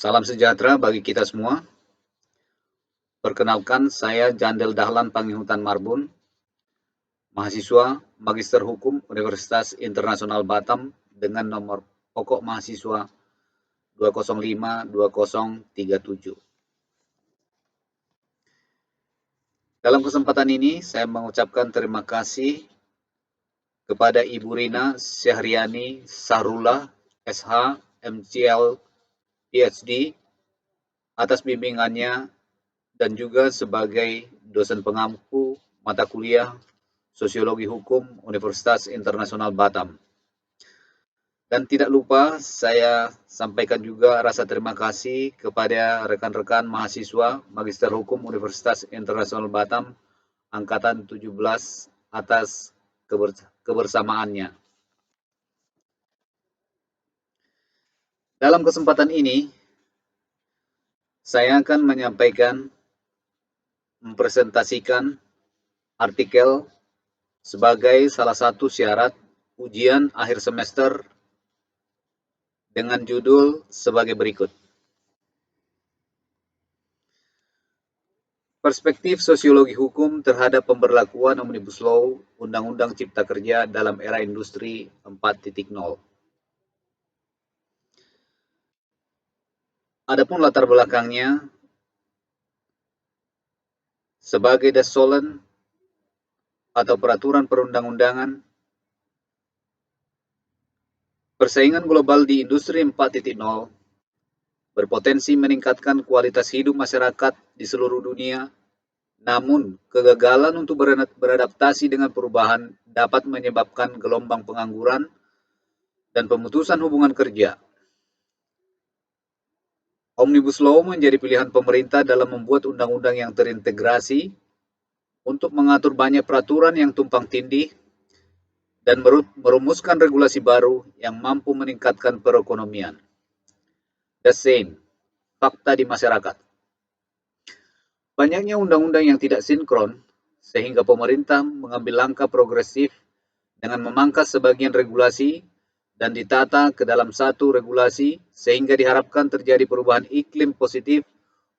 Salam sejahtera bagi kita semua. Perkenalkan, saya Jandel Dahlan Pangihutan Marbun, mahasiswa Magister Hukum Universitas Internasional Batam dengan nomor pokok mahasiswa 2052037. Dalam kesempatan ini, saya mengucapkan terima kasih kepada Ibu Rina Syahriani Sahrullah, SH, MCL, PhD, atas bimbingannya dan juga sebagai dosen pengampu mata kuliah Sosiologi Hukum Universitas Internasional Batam. Dan tidak lupa saya sampaikan juga rasa terima kasih kepada rekan-rekan mahasiswa Magister Hukum Universitas Internasional Batam Angkatan 17 atas kebersamaannya. Dalam kesempatan ini, saya akan mempresentasikan artikel sebagai salah satu syarat ujian akhir semester dengan judul sebagai berikut. Perspektif sosiologi hukum terhadap pemberlakuan Omnibus Law Undang-Undang Cipta Kerja dalam era industri 4.0. Adapun latar belakangnya, sebagai Dassolen atau peraturan perundang-undangan, persaingan global di industri 4.0 berpotensi meningkatkan kualitas hidup masyarakat di seluruh dunia, namun kegagalan untuk beradaptasi dengan perubahan dapat menyebabkan gelombang pengangguran dan pemutusan hubungan kerja. Omnibus Law menjadi pilihan pemerintah dalam membuat undang-undang yang terintegrasi untuk mengatur banyak peraturan yang tumpang tindih dan merumuskan regulasi baru yang mampu meningkatkan perekonomian. The same, fakta di masyarakat. Banyaknya undang-undang yang tidak sinkron, sehingga pemerintah mengambil langkah progresif dengan memangkas sebagian regulasi dan ditata ke dalam satu regulasi, sehingga diharapkan terjadi perubahan iklim positif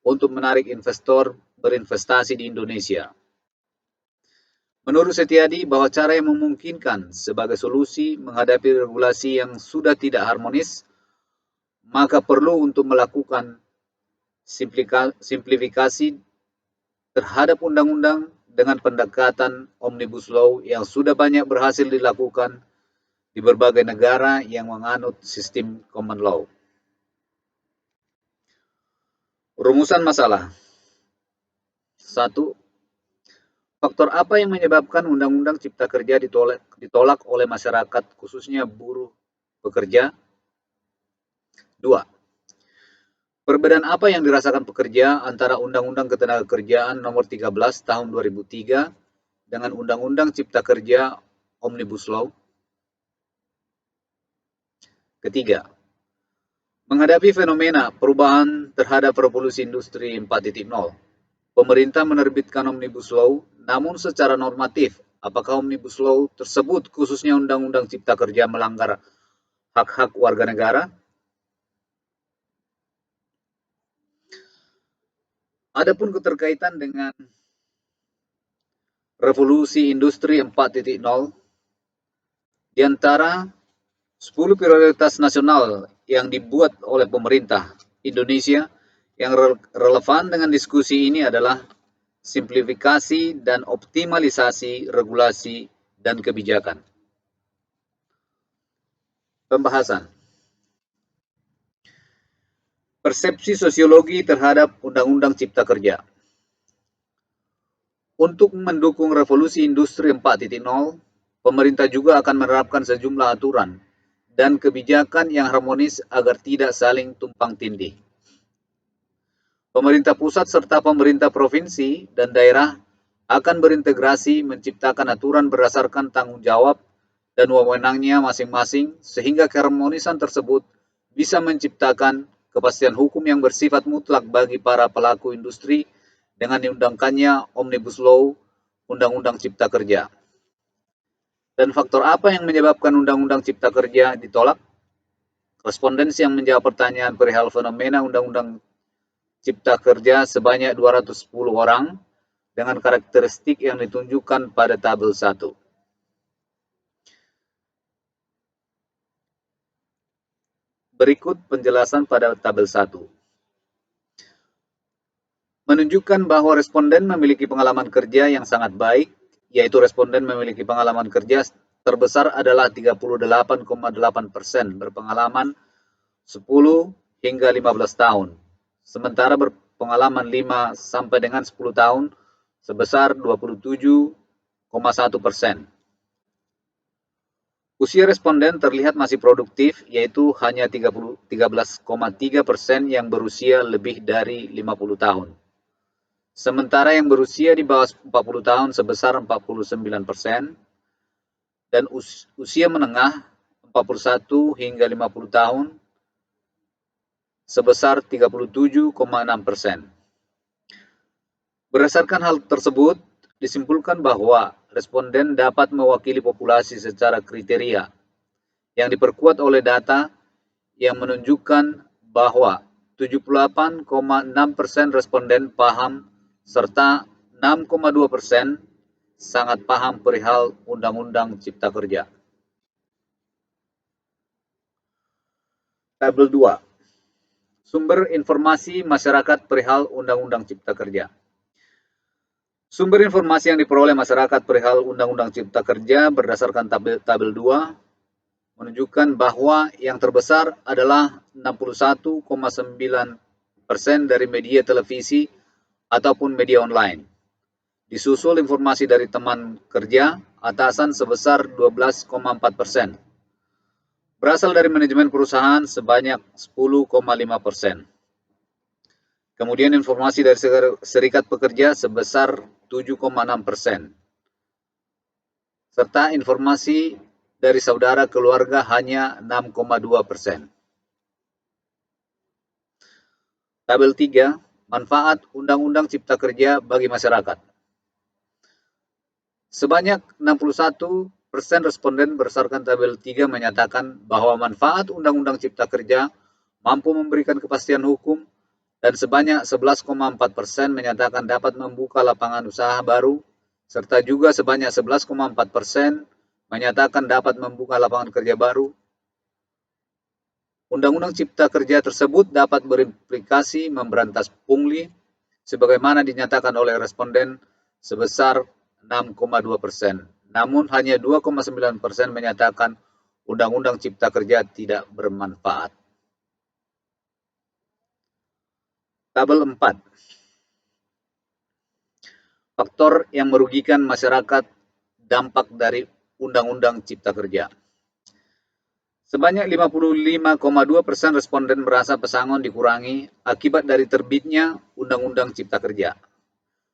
untuk menarik investor berinvestasi di Indonesia. Menurut Setiadi, bahwa cara yang memungkinkan sebagai solusi menghadapi regulasi yang sudah tidak harmonis, maka perlu untuk melakukan simplifikasi terhadap undang-undang dengan pendekatan Omnibus Law yang sudah banyak berhasil dilakukan di berbagai negara yang menganut sistem common law. Rumusan masalah. 1. Faktor apa yang menyebabkan Undang-Undang Cipta Kerja ditolak oleh masyarakat, khususnya buruh pekerja? 2. Perbedaan apa yang dirasakan pekerja antara Undang-Undang Ketenagakerjaan Nomor 13 Tahun 2003 dengan Undang-Undang Cipta Kerja Omnibus Law? Ketiga, menghadapi fenomena perubahan terhadap revolusi industri 4.0, pemerintah menerbitkan Omnibus Law, namun secara normatif, apakah Omnibus Law tersebut, khususnya Undang-Undang Cipta Kerja, melanggar hak-hak warga negara? Adapun keterkaitan dengan revolusi industri 4.0, di antara 10 prioritas nasional yang dibuat oleh pemerintah Indonesia yang relevan dengan diskusi ini adalah simplifikasi dan optimalisasi regulasi dan kebijakan. Pembahasan. Persepsi sosiologi terhadap Undang-Undang Cipta Kerja. Untuk mendukung revolusi industri 4.0, pemerintah juga akan menerapkan sejumlah aturan dan kebijakan yang harmonis agar tidak saling tumpang tindih. Pemerintah pusat serta pemerintah provinsi dan daerah akan berintegrasi menciptakan aturan berdasarkan tanggung jawab dan wewenangnya masing-masing, sehingga keharmonisan tersebut bisa menciptakan kepastian hukum yang bersifat mutlak bagi para pelaku industri dengan diundangkannya Omnibus Law Undang-Undang Cipta Kerja. Dan faktor apa yang menyebabkan Undang-Undang Cipta Kerja ditolak? responden yang menjawab pertanyaan perihal fenomena Undang-Undang Cipta Kerja sebanyak 210 orang dengan karakteristik yang ditunjukkan pada tabel 1. Berikut penjelasan pada tabel 1. Menunjukkan bahwa responden memiliki pengalaman kerja yang sangat baik, yaitu responden memiliki pengalaman kerja terbesar adalah 38,8% berpengalaman 10 hingga 15 tahun, sementara berpengalaman 5 sampai dengan 10 tahun sebesar 27,1%. Usia responden terlihat masih produktif, yaitu hanya 13,3% yang berusia lebih dari 50 tahun. Sementara yang berusia di bawah 40 tahun sebesar 49%, dan usia menengah 41 hingga 50 tahun sebesar 37,6%. Berdasarkan hal tersebut, disimpulkan bahwa responden dapat mewakili populasi secara kriteria yang diperkuat oleh data yang menunjukkan bahwa 78,6% responden paham serta 6,2% sangat paham perihal Undang-Undang Cipta Kerja. Tabel 2. Sumber informasi masyarakat perihal Undang-Undang Cipta Kerja. Sumber informasi yang diperoleh masyarakat perihal Undang-Undang Cipta Kerja berdasarkan tabel 2 menunjukkan bahwa yang terbesar adalah 61,9% dari media televisi ataupun media online. Disusul informasi dari teman kerja, atasan sebesar 12,4%. Berasal dari manajemen perusahaan sebanyak 10,5%. Kemudian informasi dari serikat pekerja sebesar 7,6%. Serta informasi dari saudara keluarga hanya 6,2%. Tabel 3, manfaat Undang-Undang Cipta Kerja bagi masyarakat. Sebanyak 61% responden berdasarkan tabel 3 menyatakan bahwa manfaat Undang-Undang Cipta Kerja mampu memberikan kepastian hukum, dan sebanyak 11,4% menyatakan dapat membuka lapangan usaha baru, serta juga sebanyak 11,4% menyatakan dapat membuka lapangan kerja baru. Undang-Undang Cipta Kerja tersebut dapat berimplikasi memberantas pungli, sebagaimana dinyatakan oleh responden sebesar 6,2%. Namun hanya 2,9% menyatakan Undang-Undang Cipta Kerja tidak bermanfaat. Tabel 4. Faktor yang merugikan masyarakat dampak dari Undang-Undang Cipta Kerja. Sebanyak 55,2% responden merasa pesangon dikurangi akibat dari terbitnya Undang-Undang Cipta Kerja.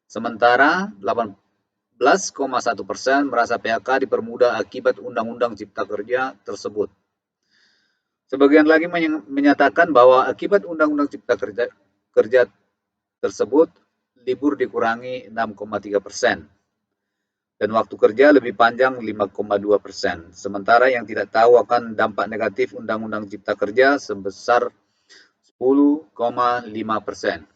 Sementara 18,1% merasa PHK dipermudah akibat Undang-Undang Cipta Kerja tersebut. Sebagian lagi menyatakan bahwa akibat Undang-Undang Cipta Kerja tersebut, libur dikurangi 6,3%. Dan waktu kerja lebih panjang 5,2%. Sementara yang tidak tahu akan dampak negatif Undang-Undang Cipta Kerja sebesar 10,5%.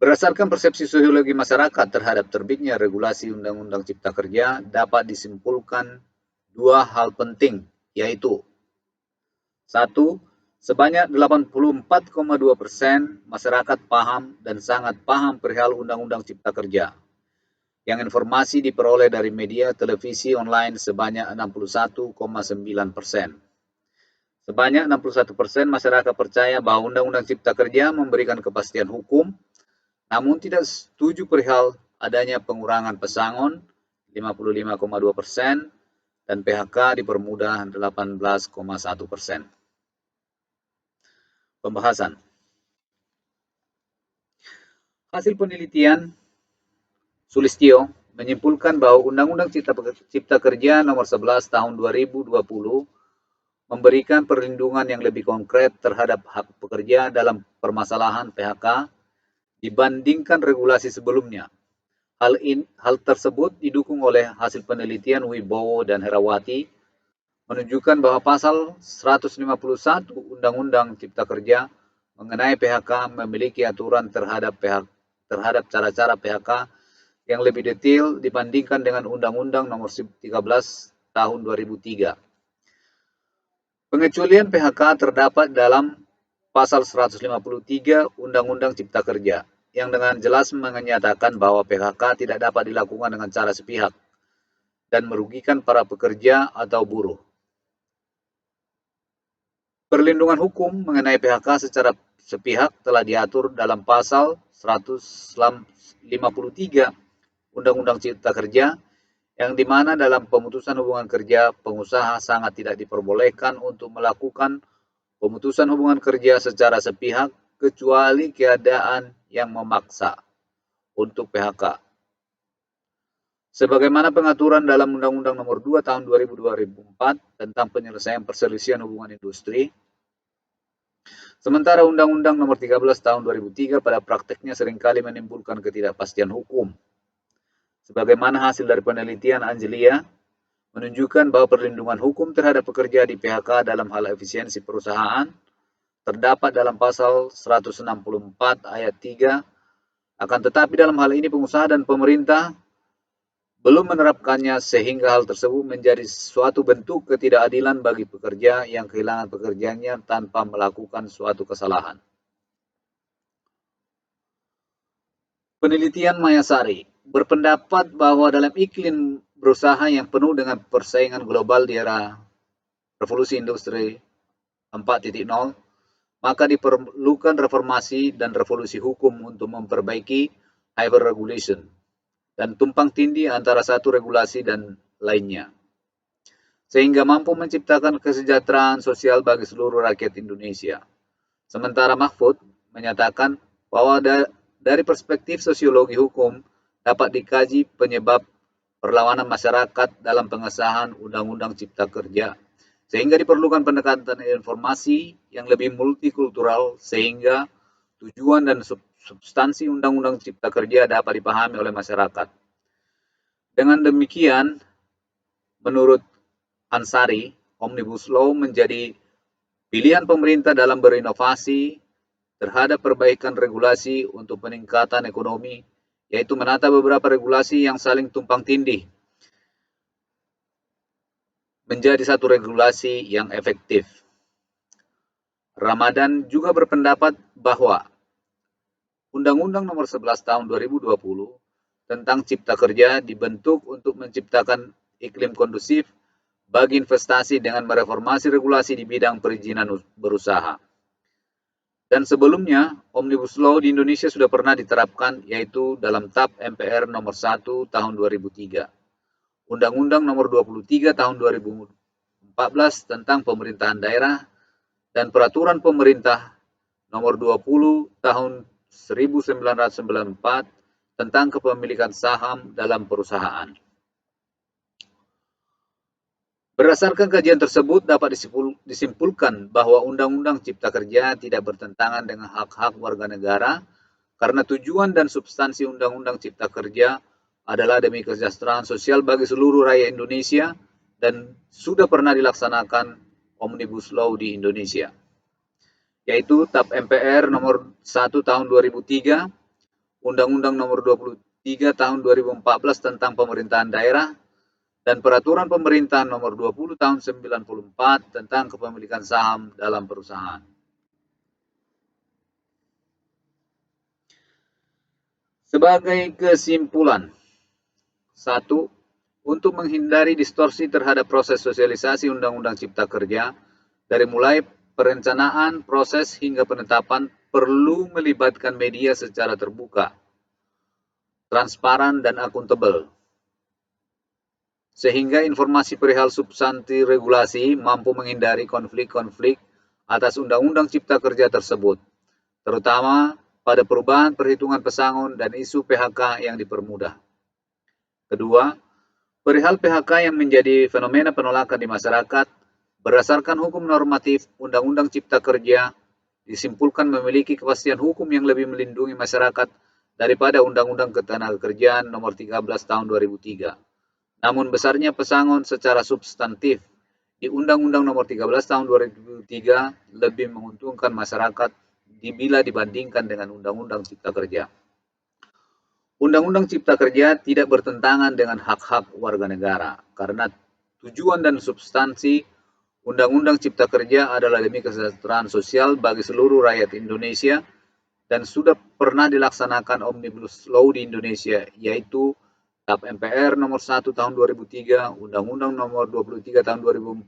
Berdasarkan persepsi sosiologi masyarakat terhadap terbitnya regulasi Undang-Undang Cipta Kerja, dapat disimpulkan dua hal penting, yaitu: 1. Sebanyak 84,2% masyarakat paham dan sangat paham perihal Undang-Undang Cipta Kerja, yang informasi diperoleh dari media televisi online sebanyak 61,9%. Sebanyak 61% masyarakat percaya bahwa Undang-Undang Cipta Kerja memberikan kepastian hukum, namun tidak setuju perihal adanya pengurangan pesangon 55,2% dan PHK dipermudah 18,1%. Pembahasan. Hasil penelitian Sulistyo menyimpulkan bahwa Undang-Undang Cipta Kerja Nomor 11 Tahun 2020 memberikan perlindungan yang lebih konkret terhadap hak pekerja dalam permasalahan PHK dibandingkan regulasi sebelumnya. Hal tersebut didukung oleh hasil penelitian Wibowo dan Herawati menunjukkan bahwa pasal 151 Undang-Undang Cipta Kerja mengenai PHK memiliki aturan terhadap cara-cara PHK yang lebih detail dibandingkan dengan Undang-Undang Nomor 13 Tahun 2003. Pengecualian PHK terdapat dalam Pasal 153 Undang-Undang Cipta Kerja yang dengan jelas menyatakan bahwa PHK tidak dapat dilakukan dengan cara sepihak dan merugikan para pekerja atau buruh. Perlindungan hukum mengenai PHK secara sepihak telah diatur dalam Pasal 153 Undang-Undang Cipta Kerja yang dimana dalam pemutusan hubungan kerja, pengusaha sangat tidak diperbolehkan untuk melakukan pemutusan hubungan kerja secara sepihak kecuali keadaan yang memaksa untuk PHK. Sebagaimana pengaturan dalam Undang-Undang Nomor 2 Tahun 2004 tentang penyelesaian perselisihan hubungan industri, sementara Undang-Undang Nomor 13 Tahun 2003 pada prakteknya seringkali menimbulkan ketidakpastian hukum. Sebagaimana hasil dari penelitian Angelia menunjukkan bahwa perlindungan hukum terhadap pekerja di PHK dalam hal efisiensi perusahaan terdapat dalam pasal 164 ayat 3, akan tetapi dalam hal ini pengusaha dan pemerintah belum menerapkannya sehingga hal tersebut menjadi suatu bentuk ketidakadilan bagi pekerja yang kehilangan pekerjaannya tanpa melakukan suatu kesalahan. Penelitian Mayasari berpendapat bahwa dalam iklim berusaha yang penuh dengan persaingan global di era revolusi industri 4.0, maka diperlukan reformasi dan revolusi hukum untuk memperbaiki hyper regulation dan tumpang tindih antara satu regulasi dan lainnya, sehingga mampu menciptakan kesejahteraan sosial bagi seluruh rakyat Indonesia. Sementara Mahfud menyatakan bahwa dari perspektif sosiologi hukum dapat dikaji penyebab perlawanan masyarakat dalam pengesahan Undang-Undang Cipta Kerja, sehingga diperlukan pendekatan informasi yang lebih multikultural sehingga tujuan dan substansi Undang-Undang Cipta Kerja dapat dipahami oleh masyarakat. Dengan demikian, menurut Ansari, Omnibus Law menjadi pilihan pemerintah dalam berinovasi terhadap perbaikan regulasi untuk peningkatan ekonomi, yaitu menata beberapa regulasi yang saling tumpang tindih menjadi satu regulasi yang efektif. Ramadan juga berpendapat bahwa Undang-Undang Nomor 11 Tahun 2020 tentang Cipta Kerja dibentuk untuk menciptakan iklim kondusif bagi investasi dengan mereformasi regulasi di bidang perizinan berusaha. Dan sebelumnya, Omnibus Law di Indonesia sudah pernah diterapkan, yaitu dalam TAP MPR Nomor 1 Tahun 2003, Undang-Undang Nomor 23 Tahun 2014 tentang pemerintahan daerah, dan Peraturan Pemerintah Nomor 20 Tahun 1994 tentang kepemilikan saham dalam perusahaan. Berdasarkan kajian tersebut dapat disimpulkan bahwa Undang-Undang Cipta Kerja tidak bertentangan dengan hak-hak warga negara karena tujuan dan substansi Undang-Undang Cipta Kerja adalah demi kesejahteraan sosial bagi seluruh rakyat Indonesia dan sudah pernah dilaksanakan Omnibus Law di Indonesia, yaitu TAP MPR Nomor 1 Tahun 2003, Undang-Undang Nomor 23 Tahun 2014 tentang pemerintahan daerah, dan Peraturan Pemerintah Nomor 20 Tahun 1994 tentang kepemilikan saham dalam perusahaan. Sebagai kesimpulan, 1. Untuk menghindari distorsi terhadap proses sosialisasi Undang-Undang Cipta Kerja, dari mulai perencanaan, proses, hingga penetapan perlu melibatkan media secara terbuka, transparan, dan akuntabel, sehingga informasi perihal substansi regulasi mampu menghindari konflik-konflik atas Undang-Undang Cipta Kerja tersebut, terutama pada perubahan perhitungan pesangon dan isu PHK yang dipermudah. Kedua, perihal PHK yang menjadi fenomena penolakan di masyarakat, berdasarkan hukum normatif, Undang-Undang Cipta Kerja disimpulkan memiliki kepastian hukum yang lebih melindungi masyarakat daripada Undang-Undang Ketenagakerjaan Nomor 13 Tahun 2003. Namun besarnya pesangon secara substantif di Undang-Undang Nomor 13 Tahun 2003 lebih menguntungkan masyarakat bila dibandingkan dengan Undang-Undang Cipta Kerja. Undang-Undang Cipta Kerja tidak bertentangan dengan hak-hak warga negara, karena tujuan dan substansi Undang-Undang Cipta Kerja adalah demi kesejahteraan sosial bagi seluruh rakyat Indonesia dan sudah pernah dilaksanakan Omnibus Law di Indonesia, yaitu TAP MPR nomor 1 tahun 2003, Undang-Undang nomor 23 tahun 2014,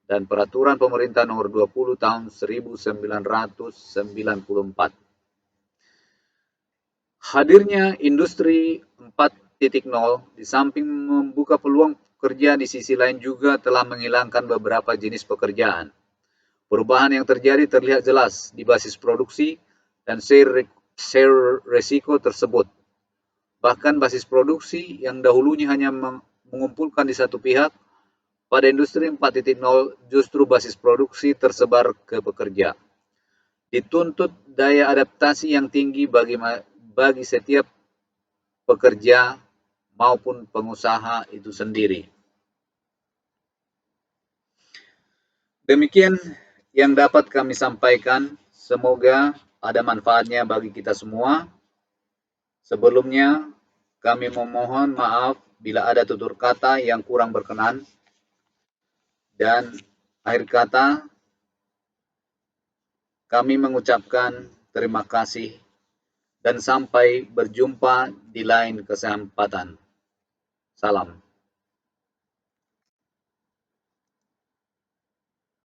dan Peraturan Pemerintah nomor 20 tahun 1994. Hadirnya industri 4.0 di samping membuka peluang kerja di sisi lain juga telah menghilangkan beberapa jenis pekerjaan. Perubahan yang terjadi terlihat jelas di basis produksi dan share resiko tersebut. Bahkan basis produksi yang dahulunya hanya mengumpulkan di satu pihak, pada industri 4.0 justru basis produksi tersebar ke pekerja. Dituntut daya adaptasi yang tinggi bagi setiap pekerja maupun pengusaha itu sendiri. Demikian yang dapat kami sampaikan. Semoga ada manfaatnya bagi kita semua. Sebelumnya, kami memohon maaf bila ada tutur kata yang kurang berkenan. Dan akhir kata, kami mengucapkan terima kasih dan sampai berjumpa di lain kesempatan. Salam.